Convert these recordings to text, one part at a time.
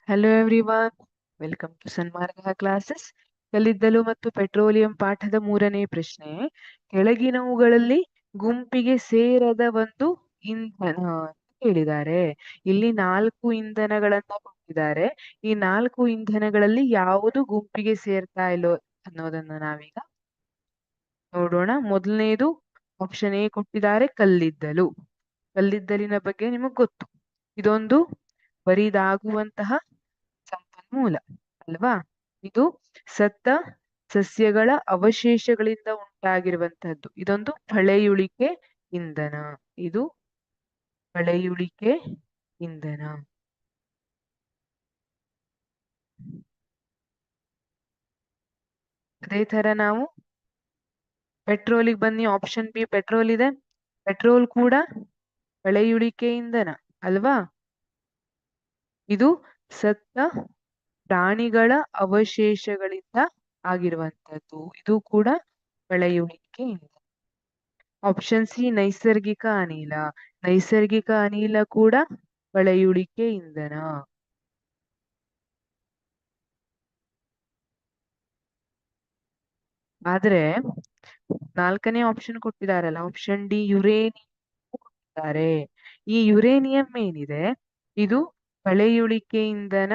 Hello everyone, welcome to Sanmarga classes. ಕಲ್ಲಿದ್ದಲು ಮತ್ತು petroleum ಪಾಠದ 3ನೇ ಪ್ರಶ್ನೆ. ಕೆಳಗಿನವುಗಳಲ್ಲಿ ಗುಂಪಿಗೆ ಸೇರದ ಒಂದು ಇಂಧನ ಅಂತ ಹೇಳಿದ್ದಾರೆ. ಇಲ್ಲಿ 4 ಇಂಧನಗಳನ್ನ ಕೊಟ್ಟಿದ್ದಾರೆ. ಈ 4 ಇಂಧನಗಳಲ್ಲಿ ಯಾವುದು ಗುಂಪಿಗೆ ಸೇರ್ತಾ ಇಲ್ಲೋ ಅನ್ನೋದನ್ನ ನಾವೀಗ ನೋಡೋಣ. ಮೊದಲನೇದು ಆಪ್ಷನ್ ಎ ಕೊಟ್ಟಿದ್ದಾರೆ, ಕಲ್ಲಿದ್ದಲು. ಕಲ್ಲಿದ್ದಲಿನ ಬಗ್ಗೆ ನಿಮಗ್ ಗೊತ್ತು, ಇದೊಂದು ಬರಿದಾಗುವಂತಹ ಸಂಪನ್ಮೂಲ ಅಲ್ವಾ. ಇದು ಸತ್ತ ಸಸ್ಯಗಳ ಅವಶೇಷಗಳಿಂದ ಉಂಟಾಗಿರುವಂತಹದ್ದು. ಇದೊಂದು ಪಳೆಯುಳಿಕೆ ಇಂಧನ. ಇದು ಪಳೆಯುಳಿಕೆ ಇಂಧನ. ಅದೇ ತರ ನಾವು ಪೆಟ್ರೋಲಿಗೆ ಬನ್ನಿ. ಆಪ್ಷನ್ ಬಿ ಪೆಟ್ರೋಲ್ ಇದೆ. ಪೆಟ್ರೋಲ್ ಕೂಡ ಪಳೆಯುಳಿಕೆ ಇಂಧನ ಅಲ್ವಾ. ಇದು ಸತ್ತ ಪ್ರಾಣಿಗಳ ಅವಶೇಷಗಳಿಂದ ಆಗಿರುವಂತದ್ದು. ಇದು ಕೂಡ ಪಳೆಯುಳಿಕೆ ಇಂಧನ. ಆಪ್ಷನ್ ಸಿ ನೈಸರ್ಗಿಕ ಅನಿಲ. ನೈಸರ್ಗಿಕ ಅನಿಲ ಕೂಡ ಪಳೆಯುಳಿಕೆ ಇಂಧನ. ಆದ್ರೆ 4ನೇ ಆಪ್ಷನ್ ಕೊಟ್ಟಿದಾರಲ್ಲ, ಆಪ್ಷನ್ ಡಿ ಯುರೇನಿಯಂ ಕೊಟ್ಟಿದ್ದಾರೆ. ಈ ಯುರೇನಿಯಂ ಏನಿದೆ, ಇದು ಪಳೆಯುಳಿಕೆ ಇಂಧನ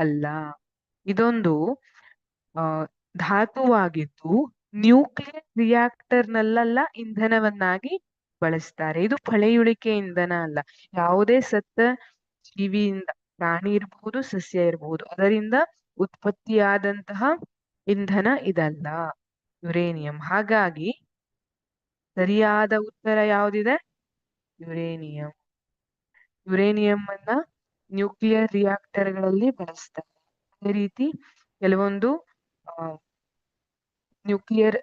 ಅಲ್ಲ. ಇದೊಂದು ಧಾತುವಾಗಿದ್ದು ನ್ಯೂಕ್ಲಿಯರ್ ರಿಯಾಕ್ಟರ್ ನಲ್ಲೆಲ್ಲ ಇಂಧನವನ್ನಾಗಿ ಬಳಸ್ತಾರೆ. ಇದು ಪಳೆಯುಳಿಕೆ ಇಂಧನ ಅಲ್ಲ. ಯಾವುದೇ ಸತ್ತ ಜೀವಿಯಿಂದ, ಪ್ರಾಣಿ ಇರಬಹುದು, ಸಸ್ಯ ಇರಬಹುದು, ಅದರಿಂದ ಉತ್ಪತ್ತಿಯಾದಂತಹ ಇಂಧನ ಇದಲ್ಲ ಯುರೇನಿಯಂ. ಹಾಗಾಗಿ ಸರಿಯಾದ ಉತ್ತರ ಯಾವುದಿದೆ? ಯುರೇನಿಯಂ. ಯುರೇನಿಯಂ ಅನ್ನ ನ್ಯೂಕ್ಲಿಯರ್ ರಿಯಾಕ್ಟರ್ಗಳಲ್ಲಿ ಬಳಸ್ತಾರೆ. ಅದೇ ರೀತಿ ಕೆಲವೊಂದು ನ್ಯೂಕ್ಲಿಯರ್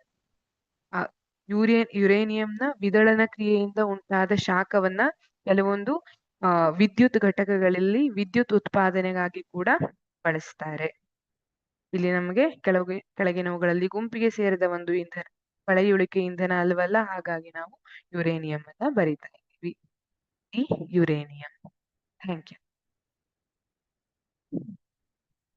ಯುರೇನಿಯಂನ ವಿದಳನ ಕ್ರಿಯೆಯಿಂದ ಉಂಟಾದ ಶಾಖವನ್ನ ಕೆಲವೊಂದು ವಿದ್ಯುತ್ ಘಟಕಗಳಲ್ಲಿ ವಿದ್ಯುತ್ ಉತ್ಪಾದನೆಗಾಗಿ ಕೂಡ ಬಳಸ್ತಾರೆ. ಇಲ್ಲಿ ನಮಗೆ ಕೆಳಗಿನವುಗಳಲ್ಲಿ ಗುಂಪಿಗೆ ಸೇರಿದ ಒಂದು ಇಂಧನ ಪಳೆಯುಳಿಕೆ ಇಂಧನ ಅಲ್ವಲ್ಲ. ಹಾಗಾಗಿ ನಾವು ಯುರೇನಿಯಂ ಅನ್ನ ಬರಿತಾ ಇದ್ದೀವಿ. ಈ ಯುರೇನಿಯಂ. Thank you.